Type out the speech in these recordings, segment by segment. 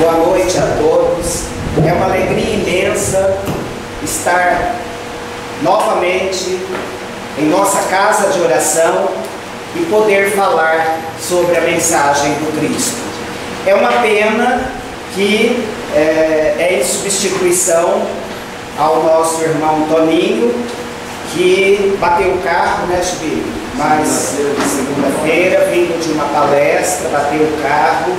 Boa noite a todos. É uma alegria imensa estar novamente em nossa casa de oração e poder falar sobre a mensagem do Cristo. É uma pena que é em substituição ao nosso irmão Toninho, que bateu o carro, né, Chibi? Mas segunda-feira, vindo de uma palestra, bateu o carro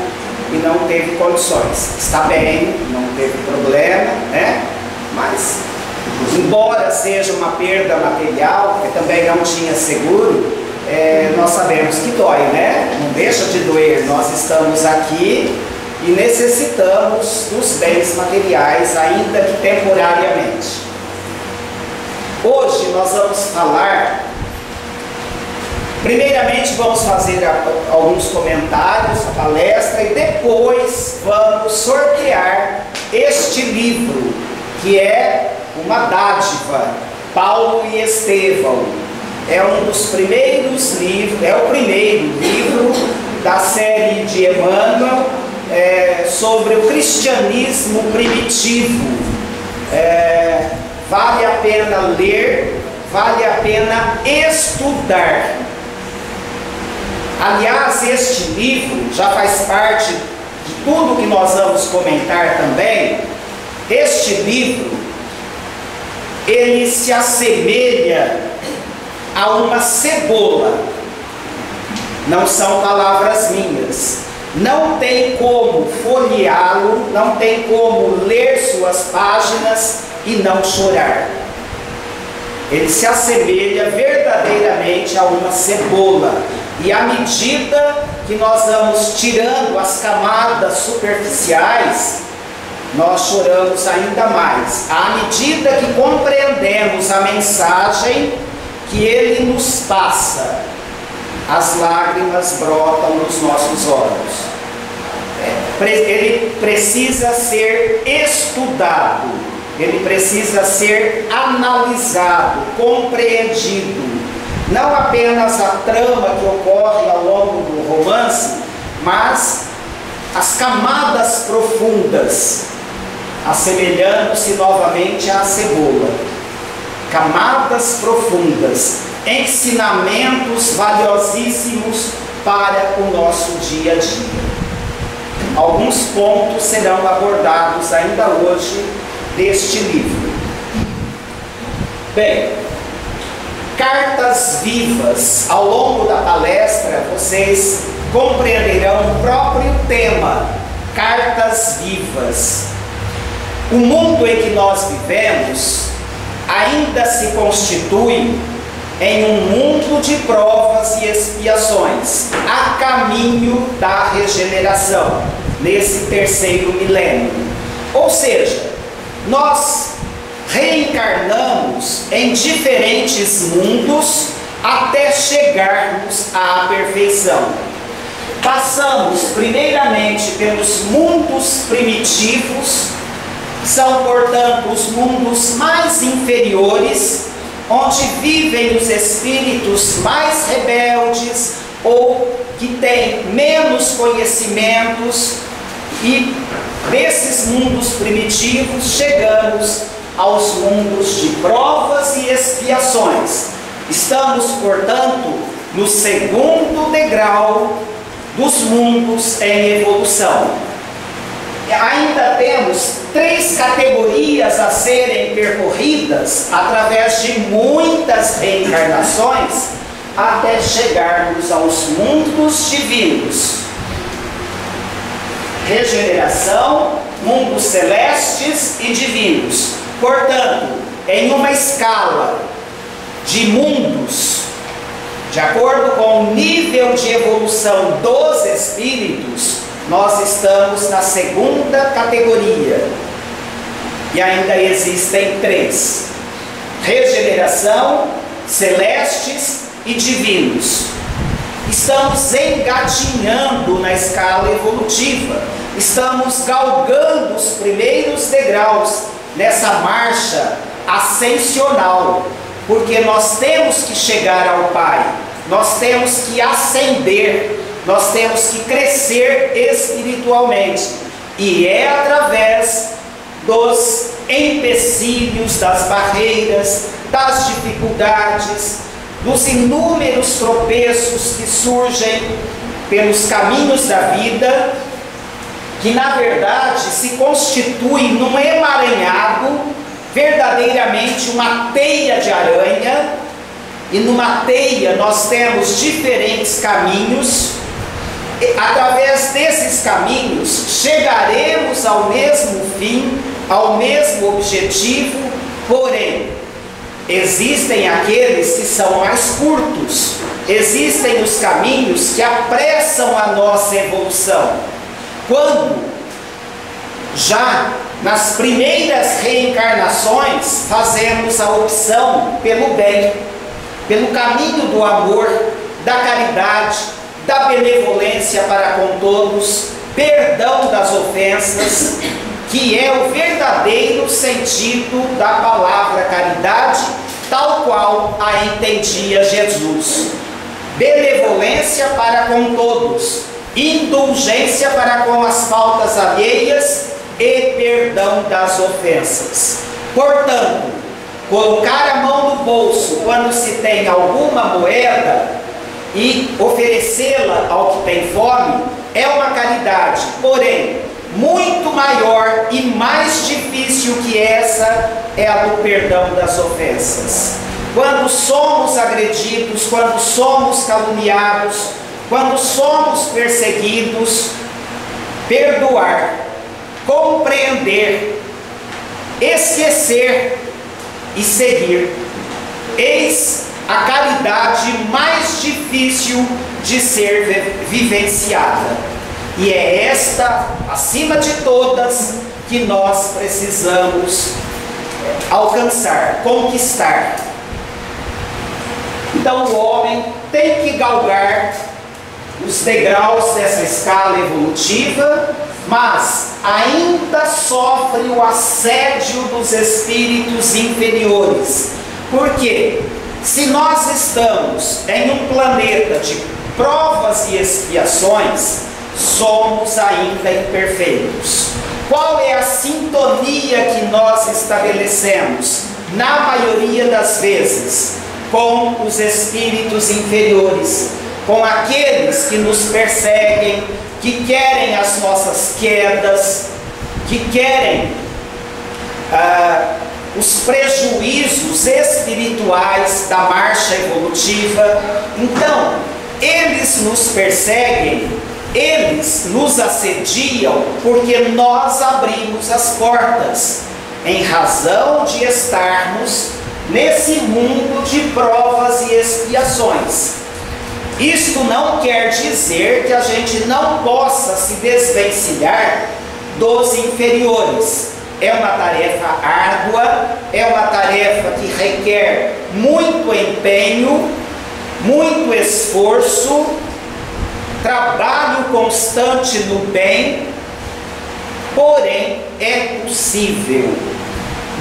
e não teve condições. Está bem, não teve problema, né? Mas, embora seja uma perda material, que também não tinha seguro, nós sabemos que dói, né? Não deixa de doer. Nós estamos aqui e necessitamos dos bens materiais, ainda que temporariamente. Hoje nós vamos falar, primeiramente vamos fazer alguns comentários, a palestra, e depois vamos sortear este livro, que é uma dádiva, Paulo e Estevão. É um dos primeiros livros, é o primeiro livro da série de Emmanuel sobre o cristianismo primitivo. Vale a pena ler, vale a pena estudar. Aliás, este livro já faz parte de tudo que nós vamos comentar também. Este livro, ele se assemelha a uma cebola. Não são palavras minhas. Não tem como folheá-lo, não tem como ler suas páginas e não chorar. Ele se assemelha verdadeiramente a uma cebola. E à medida que nós vamos tirando as camadas superficiais, nós choramos ainda mais. À medida que compreendemos a mensagem que ele nos passa, as lágrimas brotam nos nossos olhos. Ele precisa ser estudado, ele precisa ser analisado, compreendido. Não apenas a trama que ocorre ao longo do romance, mas as camadas profundas, assemelhando-se novamente à cebola. Camadas profundas, ensinamentos valiosíssimos para o nosso dia a dia. Alguns pontos serão abordados ainda hoje deste livro. Bem, cartas vivas. Ao longo da palestra vocês compreenderão o próprio tema, cartas vivas. O mundo em que nós vivemos ainda se constitui em um mundo de provas e expiações, a caminho da regeneração, nesse terceiro milênio. Ou seja, nós reencarnamos em diferentes mundos até chegarmos à perfeição. Passamos primeiramente pelos mundos primitivos, são, portanto, os mundos mais inferiores, onde vivem os espíritos mais rebeldes ou que têm menos conhecimentos, e desses mundos primitivos chegamos aos mundos de provas e expiações. Estamos, portanto, no segundo degrau dos mundos em evolução. Ainda temos 3 categorias a serem percorridas através de muitas reencarnações até chegarmos aos mundos divinos. Regeneração, mundos celestes e divinos. Portanto, em uma escala de mundos, de acordo com o nível de evolução dos espíritos, nós estamos na segunda categoria. E ainda existem 3: regeneração, celestes e divinos. Estamos engatinhando na escala evolutiva, estamos galgando os primeiros degraus nessa marcha ascensional, porque nós temos que chegar ao Pai, nós temos que ascender, nós temos que crescer espiritualmente. E é através dos empecilhos, das barreiras, das dificuldades, dos inúmeros tropeços que surgem pelos caminhos da vida, que na verdade se constitui num emaranhado, verdadeiramente uma teia de aranha, e numa teia nós temos diferentes caminhos. Através desses caminhos chegaremos ao mesmo fim, ao mesmo objetivo, porém existem aqueles que são mais curtos, existem os caminhos que apressam a nossa evolução. Quando já nas primeiras reencarnações fazemos a opção pelo bem, pelo caminho do amor, da caridade, da benevolência para com todos, perdão das ofensas, que é o verdadeiro sentido da palavra caridade, tal qual a entendia Jesus. Benevolência para com todos, indulgência para com as faltas alheias e perdão das ofensas. Portanto, colocar a mão no bolso quando se tem alguma moeda e oferecê-la ao que tem fome é uma caridade, porém muito maior e mais difícil que essa é a do perdão das ofensas. Quando somos agredidos, quando somos caluniados, quando somos perseguidos, perdoar, compreender, esquecer e seguir. Eis a caridade mais difícil de ser vivenciada. E é esta, acima de todas, que nós precisamos alcançar, conquistar. Então o homem tem que galgar os degraus dessa escala evolutiva, mas ainda sofre o assédio dos espíritos inferiores. Por quê? Se nós estamos em um planeta de provas e expiações, somos ainda imperfeitos. Qual é a sintonia que nós estabelecemos, na maioria das vezes, com os espíritos inferiores, com aqueles que nos perseguem, que querem as nossas quedas, que querem os prejuízos espirituais da marcha evolutiva. Então, eles nos perseguem, eles nos assediam, porque nós abrimos as portas, em razão de estarmos nesse mundo de provas e expiações. Isto não quer dizer que a gente não possa se desvencilhar dos inferiores. É uma tarefa árdua, é uma tarefa que requer muito empenho, muito esforço, trabalho constante no bem, porém é possível.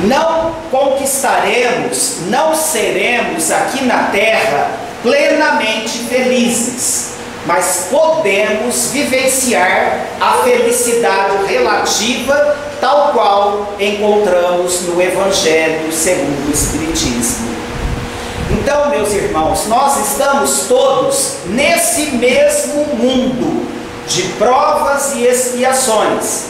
Não conquistaremos, não seremos aqui na Terra plenamente felizes, mas podemos vivenciar a felicidade relativa, tal qual encontramos no Evangelho segundo o Espiritismo. Então, meus irmãos, nós estamos todos nesse mesmo mundo de provas e expiações.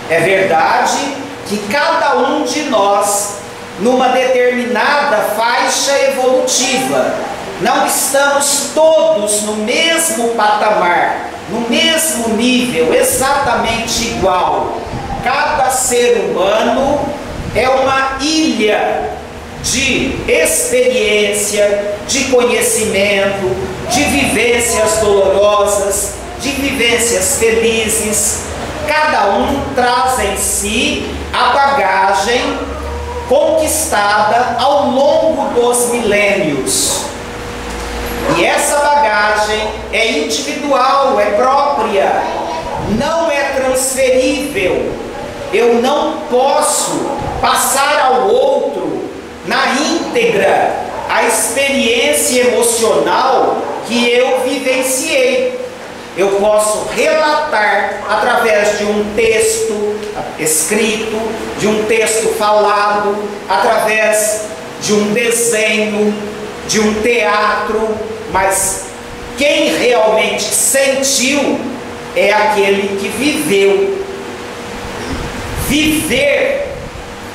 É verdade que cada um de nós, numa determinada faixa evolutiva, não estamos todos no mesmo patamar, no mesmo nível, exatamente igual. Cada ser humano é uma ilha de experiência, de conhecimento, de vivências dolorosas, de vivências felizes. Cada um traz em si a bagagem conquistada ao longo dos milênios. E essa bagagem é individual, é própria, não é transferível. Eu não posso passar ao outro na íntegra a experiência emocional que eu vivenciei. eu posso relatar através de um texto escrito, de um texto falado, através de um desenho, de um teatro, mas quem realmente sentiu é aquele que viveu. Viver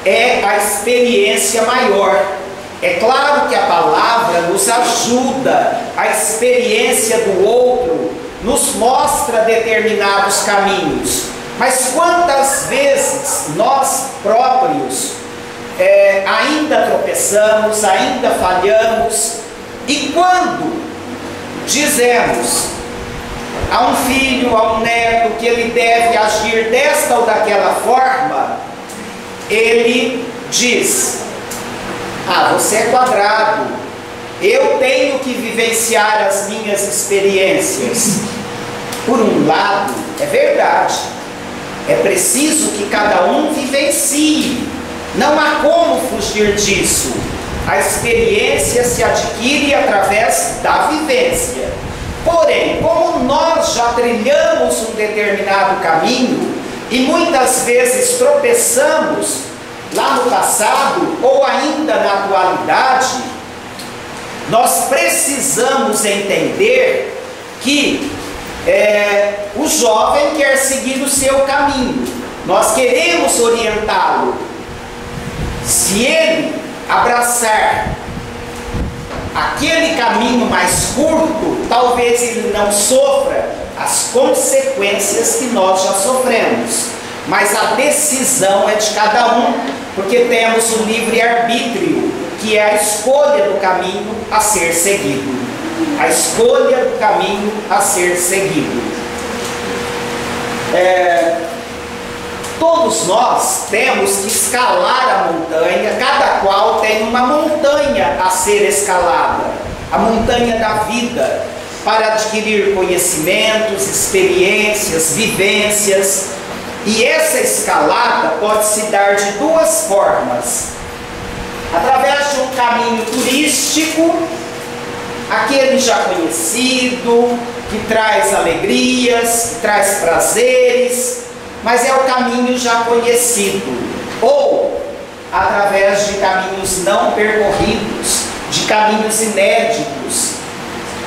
é a experiência maior. É claro que a palavra nos ajuda, a experiência do outro nos mostra determinados caminhos, mas quantas vezes nós próprios ainda tropeçamos, ainda falhamos, e quando dizemos a um filho, a um neto, que ele deve agir desta ou daquela forma, ele diz: ah, você é quadrado, eu tenho que vivenciar as minhas experiências. Por um lado, é verdade, é preciso que cada um vivencie, não há como fugir disso. A experiência se adquire através da vivência. Porém, como nós já trilhamos um determinado caminho e muitas vezes tropeçamos lá no passado ou ainda na atualidade, nós precisamos entender que o jovem quer seguir o seu caminho, nós queremos orientá-lo. Se ele abraçar aquele caminho mais curto, talvez ele não sofra as consequências que nós já sofremos, mas a decisão é de cada um, porque temos o livre-arbítrio, que é a escolha do caminho a ser seguido. A escolha do caminho a ser seguido. Todos nós temos que escalar a montanha, cada qual tem uma montanha a ser escalada, a montanha da vida, para adquirir conhecimentos, experiências, vivências. E essa escalada pode se dar de duas formas: através de um caminho turístico, aquele já conhecido, que traz alegrias, que traz prazeres, mas é o caminho já conhecido, ou através de caminhos não percorridos, de caminhos inéditos,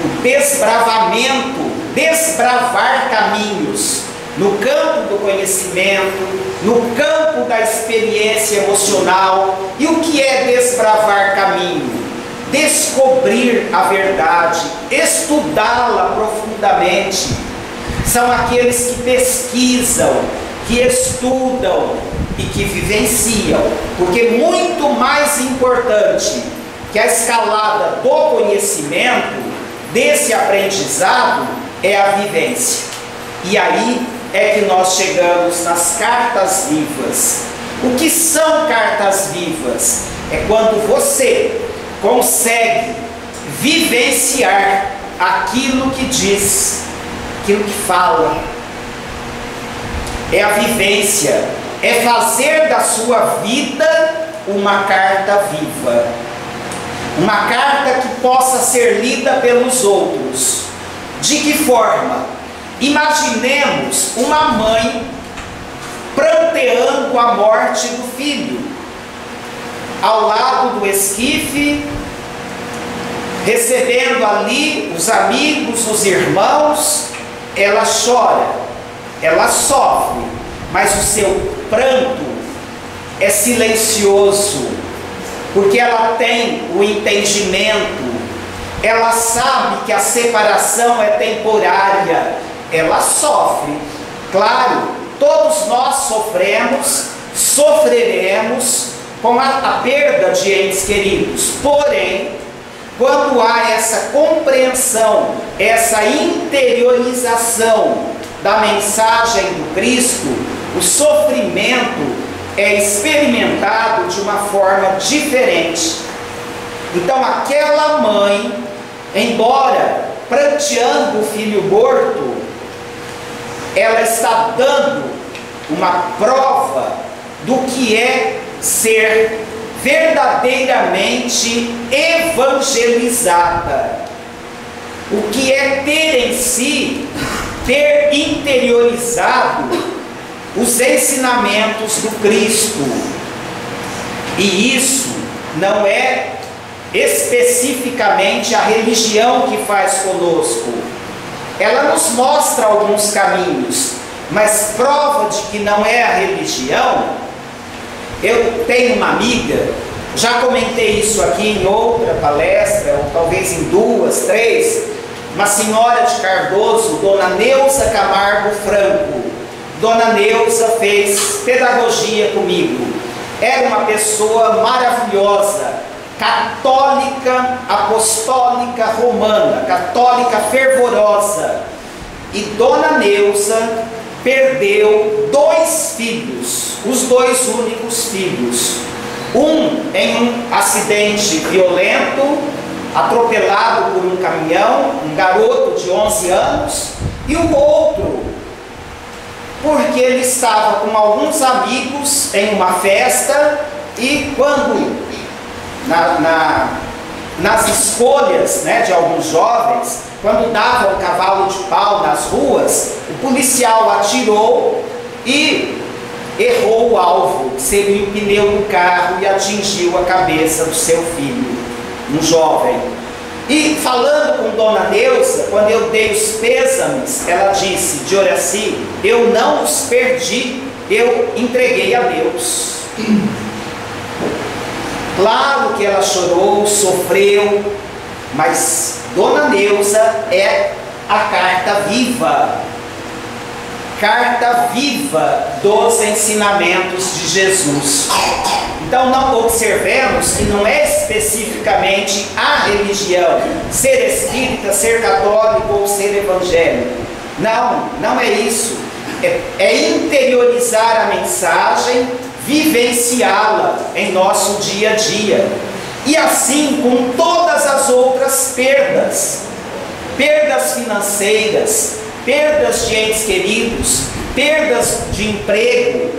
o desbravamento, desbravar caminhos no campo do conhecimento, no campo da experiência emocional. E o que é desbravar caminho? Descobrir a verdade, estudá-la profundamente. São aqueles que pesquisam, que estudam e que vivenciam, porque muito mais importante que a escalada do conhecimento, desse aprendizado, é a vivência. E aí é que nós chegamos nas cartas vivas. O que são cartas vivas? É quando você consegue vivenciar aquilo que diz, aquilo que fala. É a vivência, é fazer da sua vida uma carta viva, uma carta que possa ser lida pelos outros. De que forma? Imaginemos uma mãe pranteando a morte do filho, ao lado do esquife, recebendo ali os amigos, os irmãos. Ela chora, ela sofre, mas o seu pranto é silencioso, porque ela tem o entendimento, ela sabe que a separação é temporária, ela sofre. Claro, todos nós sofremos, sofreremos com a perda de entes queridos, porém, quando há essa compreensão, essa interiorização da mensagem do Cristo, o sofrimento é experimentado de uma forma diferente. Então aquela mãe, embora pranteando o filho morto, ela está dando uma prova do que é ser verdadeiramente evangelizada, o que é ter em si ter interiorizado os ensinamentos do Cristo. E isso não é especificamente a religião que faz conosco. Ela nos mostra alguns caminhos, mas prova de que não é a religião. Eu tenho uma amiga, já comentei isso aqui em outra palestra, ou talvez em 2, 3, uma senhora de Cardoso, Dona Neuza Camargo Franco. Dona Neuza fez pedagogia comigo. Era uma pessoa maravilhosa, católica, apostólica romana, católica fervorosa. E Dona Neuza perdeu 2 filhos, os 2 únicos filhos. Um em um acidente violento, atropelado por um caminhão, um garoto de 11 anos, e o outro porque ele estava com alguns amigos em uma festa, e quando nas escolhas, né, de alguns jovens, quando davam cavalo de pau nas ruas, o policial atirou e errou o alvo, que seria o pneu do carro, e atingiu a cabeça do seu filho, um jovem. E falando com Dona Neuza, quando eu dei os pêsames, ela disse: de Horaci, eu não os perdi, eu entreguei a Deus. Claro que ela chorou, sofreu, mas Dona Neuza é a carta viva dos ensinamentos de Jesus. Então não observemos que não é especificamente a religião, ser espírita, ser católico ou ser evangélico. Não, não é isso. É interiorizar a mensagem, vivenciá-la em nosso dia a dia. E assim com todas as outras perdas financeiras, perdas de entes queridos, perdas de emprego,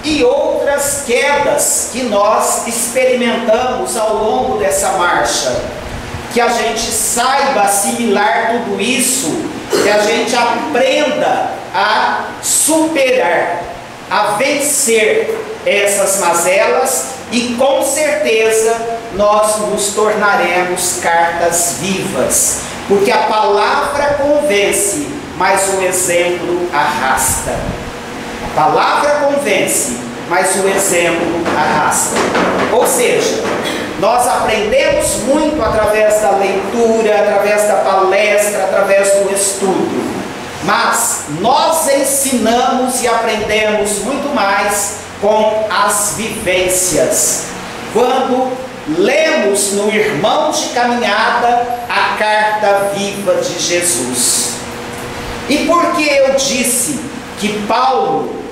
e outras quedas que nós experimentamos ao longo dessa marcha. Que a gente saiba assimilar tudo isso, que a gente aprenda a superar, a vencer essas mazelas, e com certeza nós nos tornaremos cartas vivas, porque a palavra convence, mas o exemplo arrasta. A palavra convence, mas o exemplo arrasta. Ou seja, nós aprendemos muito através da leitura, através da palestra, através do estudo, mas nós ensinamos e aprendemos muito mais com as vivências. Quando lemos no Irmão de Caminhada a carta viva de Jesus. E por que eu disse que Paulo,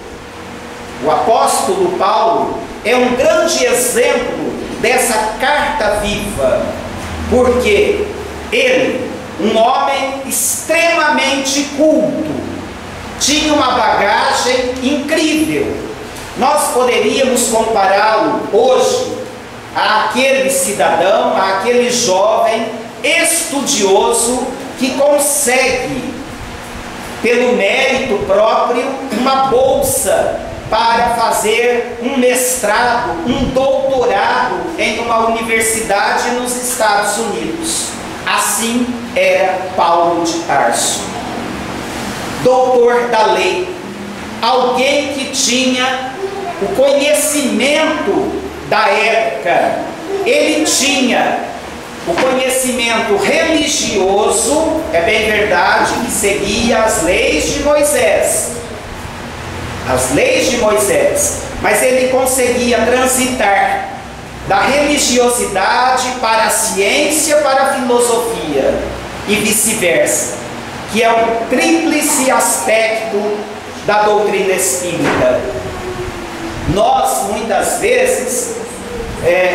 o apóstolo Paulo, é um grande exemplo dessa carta viva? Porque ele, um homem extremamente culto, tinha uma bagagem incrível. Nós poderíamos compará-lo hoje àquele cidadão, àquele jovem estudioso que consegue, pelo mérito próprio, uma bolsa para fazer um mestrado, um doutorado em uma universidade nos Estados Unidos. Assim era Paulo de Tarso, doutor da lei, alguém que tinha o conhecimento da época. Ele tinha o conhecimento religioso, é bem verdade que seguia as leis de Moisés, mas ele conseguia transitar da religiosidade para a ciência, para a filosofia e vice-versa, que é o tríplice aspecto da doutrina espírita. Nós muitas vezes,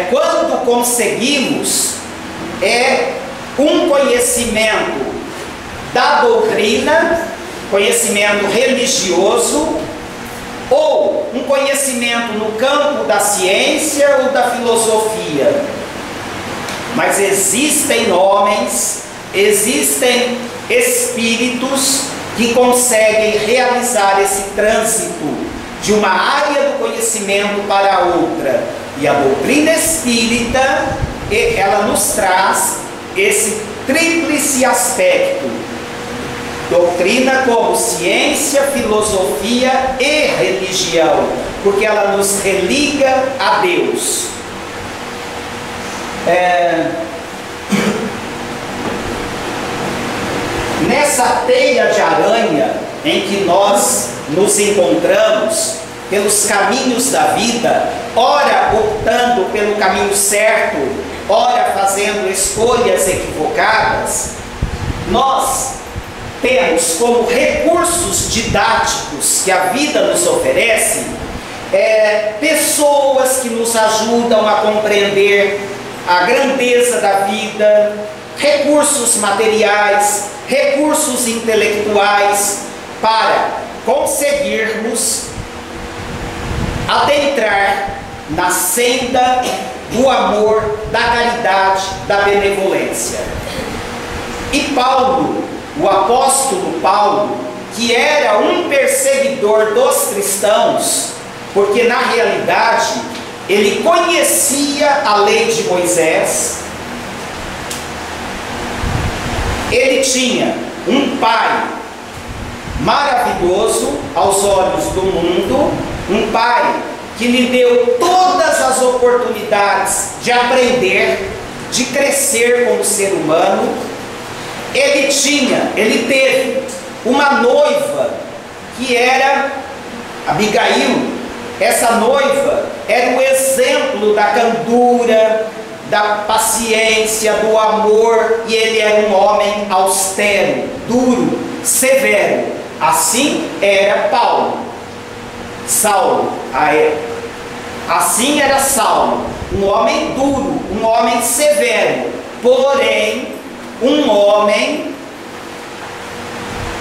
quando conseguimos um conhecimento da doutrina, conhecimento religioso, ou um conhecimento no campo da ciência ou da filosofia. Mas existem homens, existem espíritos que conseguem realizar esse trânsito de uma área do conhecimento para outra. E a doutrina espírita, ela nos traz esse tríplice aspecto: doutrina como ciência, filosofia e religião, porque ela nos religa a Deus. Nessa teia de aranha em que nós nos encontramos pelos caminhos da vida, ora optando pelo caminho certo, ora fazendo escolhas equivocadas, nós temos como recursos didáticos que a vida nos oferece pessoas que nos ajudam a compreender a grandeza da vida, recursos materiais, recursos intelectuais, para conseguirmos adentrar na senda do amor, da caridade, da benevolência. E Paulo, o apóstolo Paulo, que era um perseguidor dos cristãos, porque na realidade ele conhecia a lei de Moisés, ele tinha um pai maravilhoso aos olhos do mundo, um pai que lhe deu todas as oportunidades de aprender, de crescer como ser humano. Ele teve uma noiva que era Abigail. Essa noiva era o exemplo da candura, da paciência, do amor, e ele era um homem austero, duro, severo. Assim era Saulo, a época. Assim era Saulo, um homem duro, um homem severo, porém um homem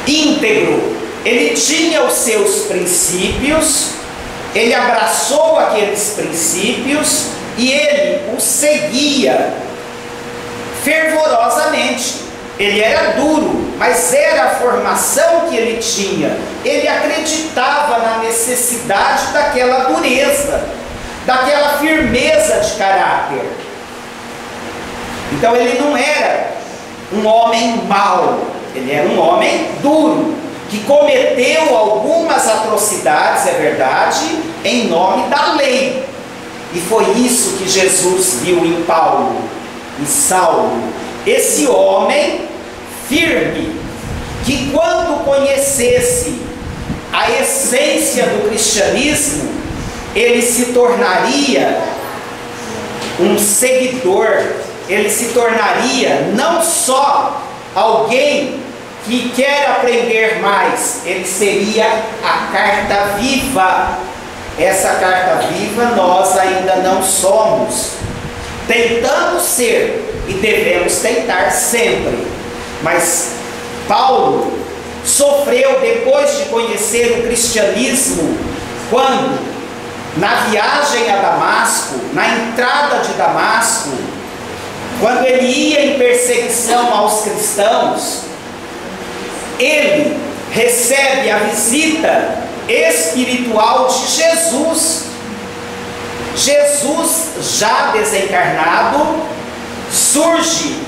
íntegro. Ele tinha os seus princípios, ele abraçou aqueles princípios e ele os seguia fervorosamente. Ele era duro, mas era a formação que ele tinha. Ele acreditava na necessidade daquela dureza, daquela firmeza de caráter. Então ele não era um homem mau, ele era um homem duro, que cometeu algumas atrocidades, é verdade, em nome da lei. E foi isso que Jesus viu em Paulo, em Saulo. Esse homem firme, que quando conhecesse a essência do cristianismo, ele se tornaria um seguidor, ele se tornaria não só alguém que quer aprender mais, ele seria a carta viva. Essa carta viva nós ainda não somos. Tentamos ser e devemos tentar sempre. Mas Paulo sofreu depois de conhecer o cristianismo, quando na viagem a Damasco, na entrada de Damasco, quando ele ia em perseguição aos cristãos, ele recebe a visita espiritual de Jesus. Jesus, já desencarnado, surge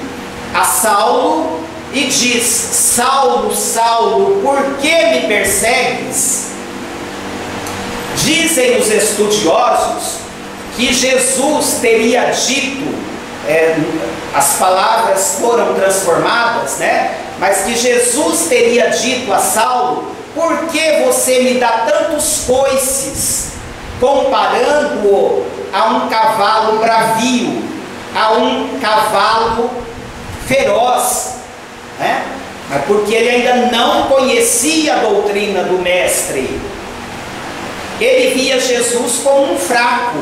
a Saulo e diz: Saulo, Saulo, por que me persegues? Dizem os estudiosos que Jesus teria dito, as palavras foram transformadas, né? Mas que Jesus teria dito a Saulo: por que você me dá tantos coices, comparando-o a um cavalo bravio, a um cavalo feroz, né? Mas porque ele ainda não conhecia a doutrina do Mestre. Ele via Jesus como um fraco,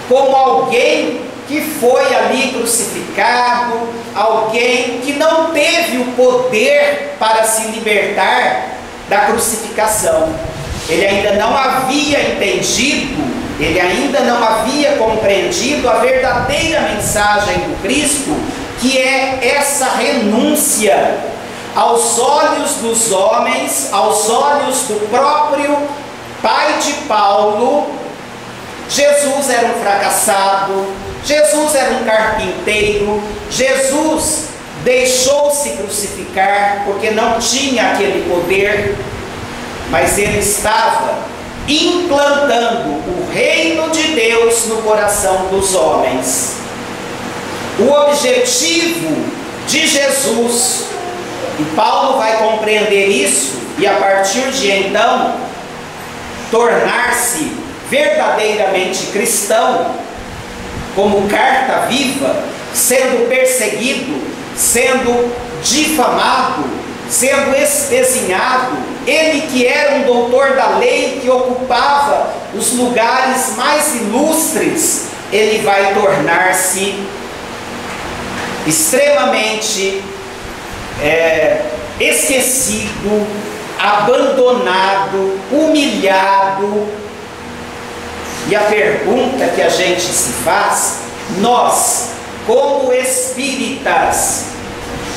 como alguém que foi ali crucificado, alguém que não teve o poder para se libertar da crucificação. Ele ainda não havia entendido, ele ainda não havia compreendido a verdadeira mensagem do Cristo, que é essa renúncia, aos olhos dos homens, aos olhos do próprio pai de Paulo, Jesus era um fracassado, Jesus era um carpinteiro, Jesus deixou-se crucificar porque não tinha aquele poder, mas ele estava implantando o reino de Deus no coração dos homens. O objetivo de Jesus, e Paulo vai compreender isso, e a partir de então, tornar-se verdadeiramente cristão, como carta viva, sendo perseguido, sendo difamado, sendo espezinhado, ele que era um doutor da lei, que ocupava os lugares mais ilustres, ele vai tornar-se extremamente esquecido, abandonado, humilhado. E a pergunta que a gente se faz, nós, como espíritas,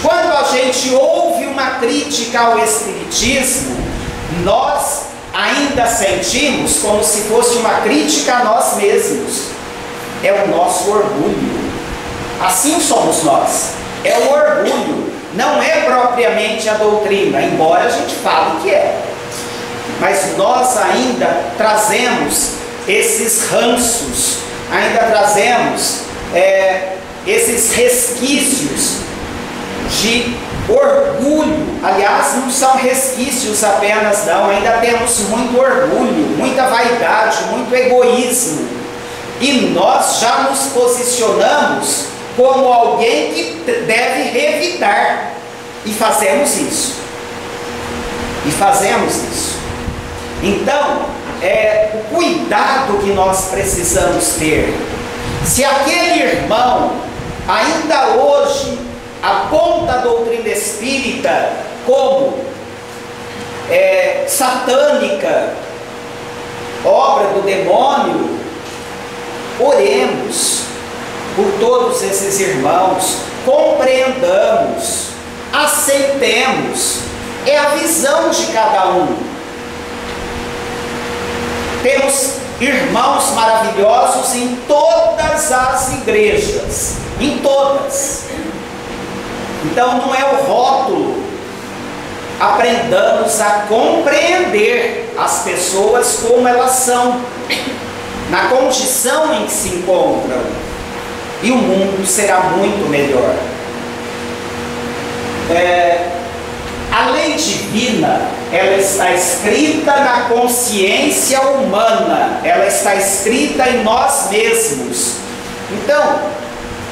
quando a gente ouve uma crítica ao espiritismo, nós ainda sentimos como se fosse uma crítica a nós mesmos. É o nosso orgulho. Assim somos nós. É o orgulho. Não é propriamente a doutrina, embora a gente fale que é. Mas nós ainda trazemos esses ranços, ainda trazemos esses resquícios de orgulho. Aliás, não são resquícios apenas, não. Ainda temos muito orgulho, muita vaidade, muito egoísmo. E nós já nos posicionamos como alguém que deve revidar. E fazemos isso. Então, o cuidado que nós precisamos ter. Se aquele irmão ainda hoje aponta a doutrina espírita como satânica, obra do demônio, oremos por todos esses irmãos, compreendamos, aceitemos, é a visão de cada um. Temos irmãos maravilhosos em todas as igrejas, em todas. Então não é o rótulo. Aprendamos a compreender as pessoas como elas são, na condição em que se encontram, e o mundo será muito melhor. A lei divina, ela está escrita na consciência humana, ela está escrita em nós mesmos. Então,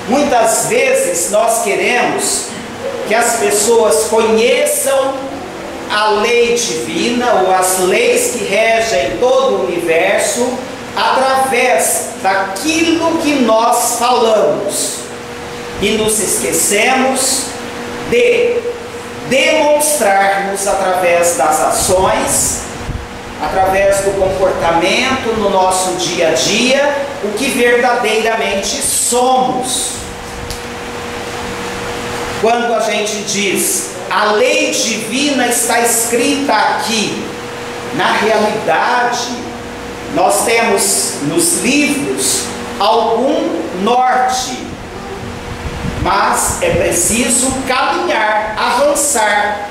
muitas vezes nós queremos que as pessoas conheçam a lei divina, ou as leis que regem todo o universo, através daquilo que nós falamos, e nos esquecemos de demonstrarmos através das ações, através do comportamento no nosso dia a dia, o que verdadeiramente somos. Quando a gente diz a lei divina está escrita aqui, na realidade nós temos nos livros algum norte, mas é preciso caminhar, avançar.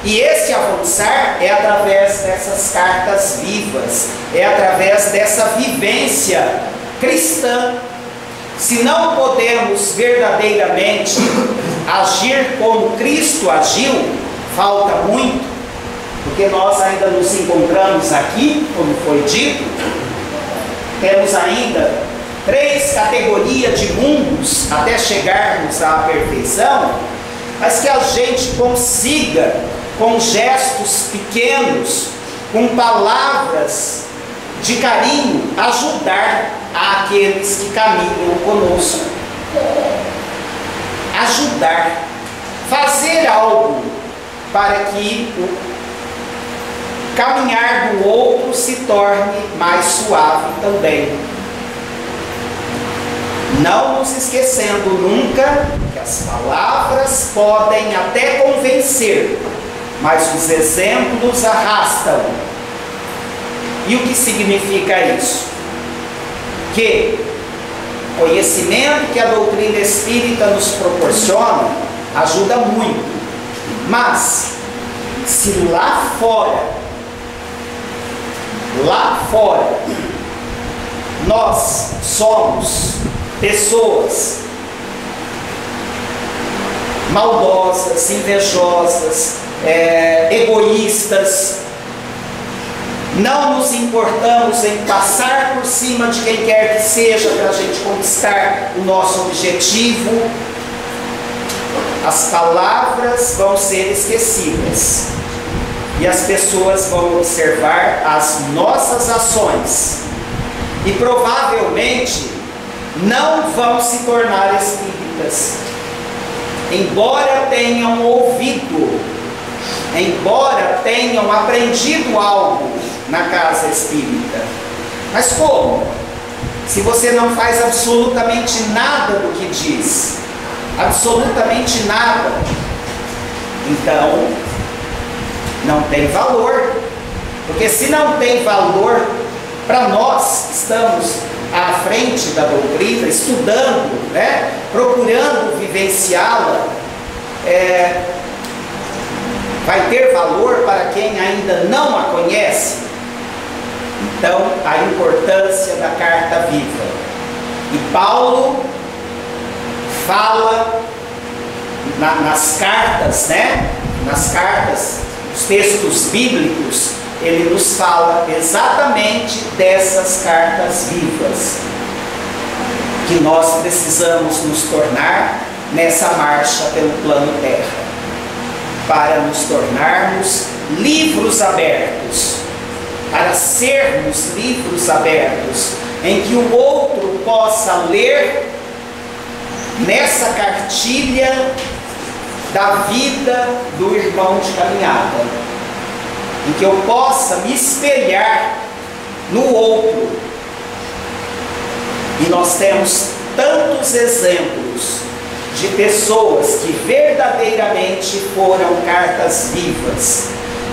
E esse avançar é através dessas cartas vivas, é através dessa vivência cristã. Se não podemos verdadeiramente agir como Cristo agiu, falta muito, porque nós ainda nos encontramos aqui, como foi dito, temos ainda 3 categorias de mundos até chegarmos à perfeição, mas que a gente consiga, com gestos pequenos, com palavras de carinho, ajudar aqueles que caminham conosco. Ajudar, fazer algo para que o caminhar do outro se torne mais suave também. não nos esquecendo nunca que as palavras podem até convencer, mas os exemplos arrastam. E o que significa isso? Que o conhecimento que a doutrina espírita nos proporciona ajuda muito, mas se lá fora, nós somos pessoas maldosas, invejosas, egoístas, não nos importamos em passar por cima de quem quer que seja para a gente conquistar o nosso objetivo, as palavras vão ser esquecidas e as pessoas vão observar as nossas ações e provavelmente não vão se tornar espíritas, embora tenham ouvido, embora tenham aprendido algo na casa espírita. Mas como? Se você não faz absolutamente nada do que diz, absolutamente nada, então não tem valor. Porque se não tem valor para nós que estamos à frente da doutrina, estudando, né, procurando vivenciá-la, vai ter valor para quem ainda não a conhece? Então, a importância da carta viva. E Paulo fala nas cartas, né? Nas cartas, os textos bíblicos, ele nos fala exatamente dessas cartas vivas que nós precisamos nos tornar nessa marcha pelo plano terra, para nos tornarmos livros abertos, para sermos livros abertos, em que o outro possa ler nessa cartilha da vida do irmão de caminhada, em que eu possa me espelhar no outro. E nós temos tantos exemplos de pessoas que verdadeiramente foram cartas vivas.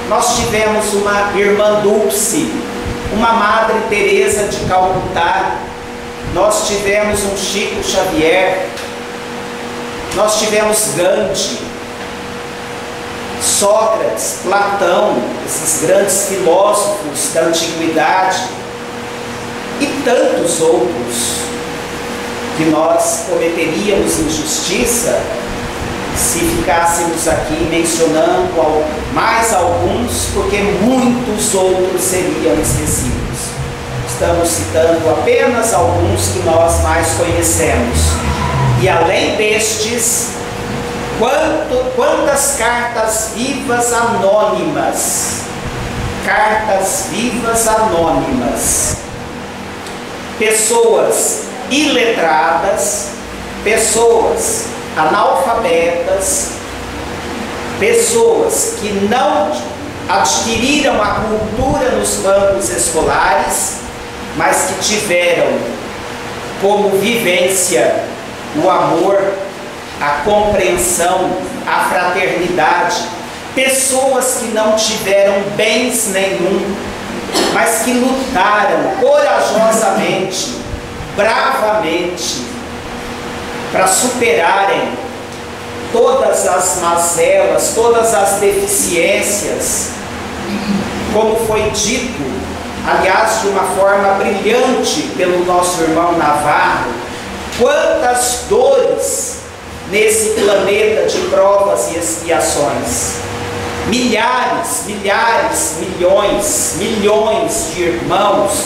Nós tivemos uma irmã Dulce, uma Madre Teresa de Calcutá, nós tivemos um Chico Xavier, nós tivemos Gandhi, Sócrates, Platão, esses grandes filósofos da antiguidade, e tantos outros que nós cometeríamos injustiça se ficássemos aqui mencionando mais alguns, porque muitos outros seriam esquecidos. Estamos citando apenas alguns que nós mais conhecemos. E além destes, quantas cartas vivas anônimas, pessoas iletradas, pessoas analfabetas, pessoas que não adquiriram a cultura nos campos escolares, mas que tiveram como vivência o amor, a compreensão, a fraternidade, pessoas que não tiveram bens nenhum, mas que lutaram corajosamente, bravamente, para superarem todas as mazelas, todas as deficiências, como foi dito, aliás, de uma forma brilhante pelo nosso irmão Navarro. Quantas dores nesse planeta de provas e expiações. Milhares, milhões de irmãos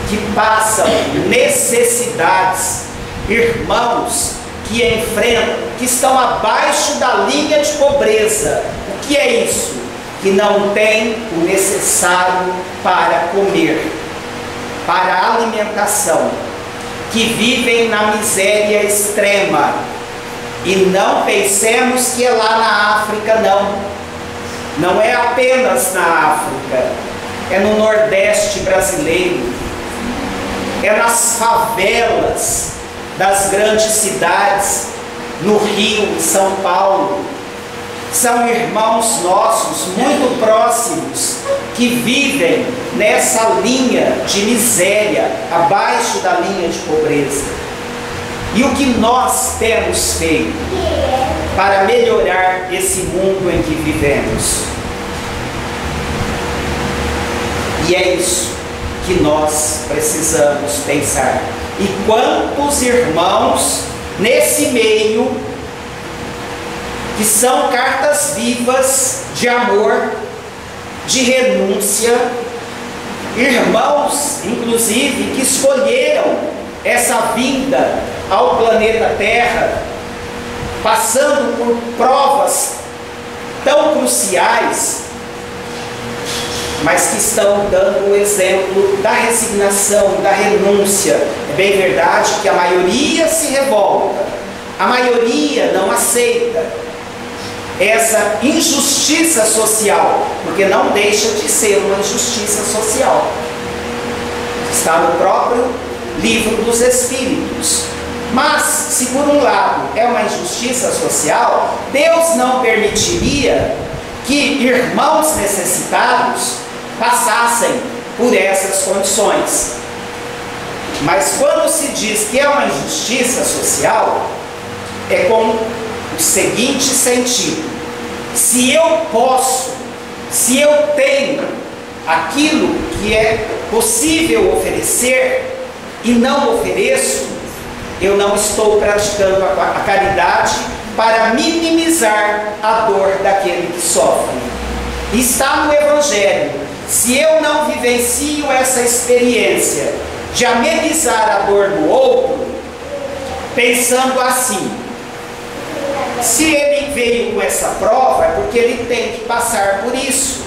que passam necessidades, irmãos que enfrentam, que estão abaixo da linha de pobreza. O que é isso? Que não tem o necessário para comer, para a alimentação, que vivem na miséria extrema. E não pensemos que é lá na África, não é apenas na África, é no Nordeste brasileiro, é nas favelas das grandes cidades, no Rio, em São Paulo. São irmãos nossos muito próximos que vivem nessa linha de miséria, abaixo da linha de pobreza. E o que nós temos feito para melhorar esse mundo em que vivemos? E é isso que nós precisamos pensar. E quantos irmãos nesse meio que são cartas vivas de amor, de renúncia, irmãos, inclusive, que escolheram essa vinda ao planeta Terra, passando por provas tão cruciais, mas que estão dando o exemplo da resignação, da renúncia. É bem verdade que a maioria se revolta, a maioria não aceita essa injustiça social, porque não deixa de ser uma injustiça social. Está no próprio livro dos Espíritos. Mas, se por um lado é uma injustiça social, Deus não permitiria que irmãos necessitados passassem por essas condições. Mas quando se diz que é uma injustiça social, é com o seguinte sentido: se eu posso, se eu tenho aquilo que é possível oferecer e não ofereço, eu não estou praticando a caridade para minimizar a dor daquele que sofre. Está no Evangelho. Se eu não vivencio essa experiência de amenizar a dor do outro, pensando assim: se ele veio com essa prova, é porque ele tem que passar por isso.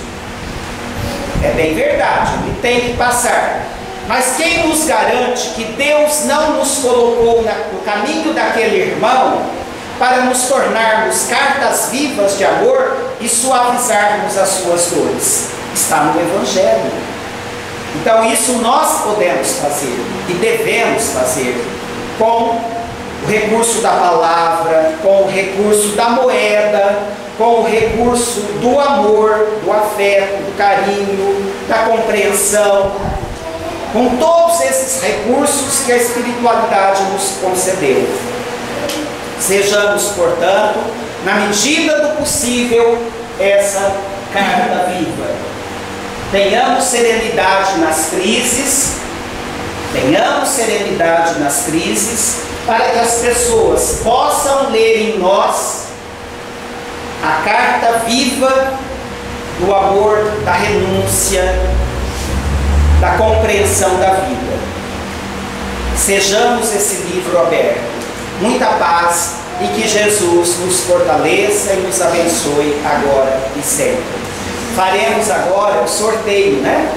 É bem verdade, ele tem que passar. Mas quem nos garante que Deus não nos colocou no caminho daquele irmão para nos tornarmos cartas vivas de amor e suavizarmos as suas dores? Está no Evangelho. Então isso nós podemos fazer e devemos fazer com o recurso da palavra, com o recurso da moeda, com o recurso do amor, do afeto, do carinho, da compreensão, com todos esses recursos que a espiritualidade nos concedeu. Sejamos, portanto, na medida do possível, essa carta viva. Tenhamos serenidade nas crises, para que as pessoas possam ler em nós a carta viva do amor, da renúncia, da compreensão da vida. Sejamos esse livro aberto. Muita paz e que Jesus nos fortaleça e nos abençoe agora e sempre. Faremos agora o sorteio, né?